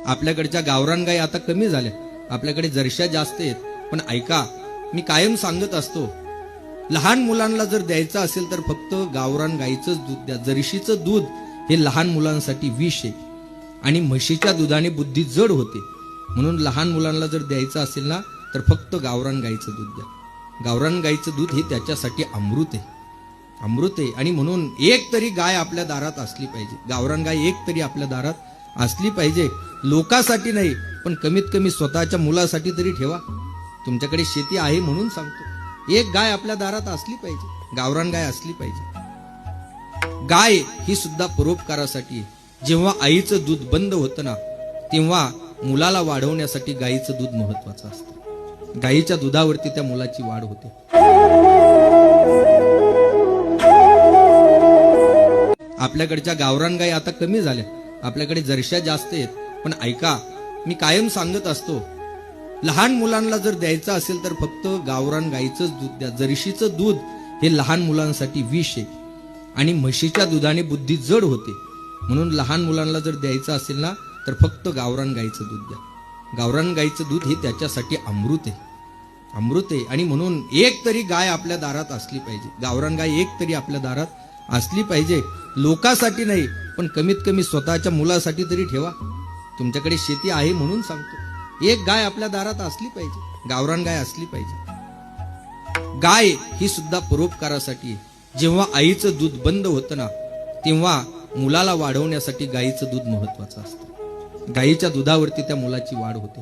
आपल्याकडच्या गावरान गाई आता कमी झाल्या, आपल्याकडे जर्श्या जास्त आहेत. पण ऐका, मी कायम सांगत असतो, लहान मुलांना जर द्यायचं असेल तर फक्त गावरान गाईचंच दूध द्या. जर्शीचं दूध हे लहान मुलांसाठी विष आहे आणि म्हशीच्या दुधाने बुद्धी जड होते. म्हणून लहान मुलांना जर द्यायचं असेल ना तर फक्त गावरान गाईचं दूध द्या. गावरान गाईचं दूध हे त्याच्यासाठी अमृत आहे, अमृत आहे. आणि म्हणून एक तरी गाय आपल्या दारात असली पाहिजे, गावरान गाय एक तरी आपल्या दारात असली पाहिजे. लोकांसाठी नाही, पण कमीत कमी स्वतःच्या मुलासाठी तरी ठेवा. तुमच्याकडे शेती आहे म्हणून सांगतो, एक गाय आपल्या दारात असली पाहिजे, गावरान गाय असली पाहिजे. गाय ही सुद्धा परोपकारासाठी. जेव्हा आईचं दूध बंद होतं ना तेव्हा मुलाला वाढवण्यासाठी गाईचं दूध महत्वाचं असतं. गाईच्या दुधावरती त्या मुलाची वाढ होते. आपल्याकडच्या गावरान गाई आता कमी झाल्या, आपल्याकडे जर्श्या जास्त आहेत. पण ऐका, मी कायम सांगत असतो, लहान मुलांना जर द्यायचं असेल तर फक्त गावरान गाईचंच दूध द्या. जर्शीचं दूध हे लहान मुलांसाठी विष आहे आणि म्हशीच्या दुधाने बुद्धी जड होते. म्हणून लहान मुलांना जर द्यायचं असेल ना तर फक्त गावरान गाईचं दूध द्या. गावरान गाईचं दूध हे त्याच्यासाठी अमृत आहे, अमृत आहे. आणि म्हणून एक तरी गाय आपल्या दारात असली पाहिजे, गावरान गाय एक तरी आपल्या दारात असली पाहिजे. लोकांसाठी नाही, पण कमीत कमी स्वतःच्या मुलासाठी तरी ठेवा. तुमच्याकडे शेती आहे म्हणून सांगतो, एक गाय आपल्या दारात असली पाहिजे, गावरान गाय असली पाहिजे. गाय ही सुद्धा परोपकारासाठी. जेव्हा आईचं दूध बंद होतं ना तेव्हा मुलाला वाढवण्यासाठी गाईचं दूध महत्वाचं असतं. गाईच्या दुधावरती त्या मुलाची वाढ होते.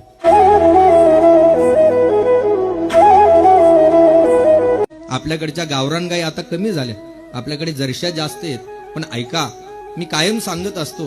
आपल्याकडच्या गावरान गाई आता कमी झाल्या, आपल्याकडे जर्श्या जास्त आहेत. पण ऐका, मी कायम सांगत असतो,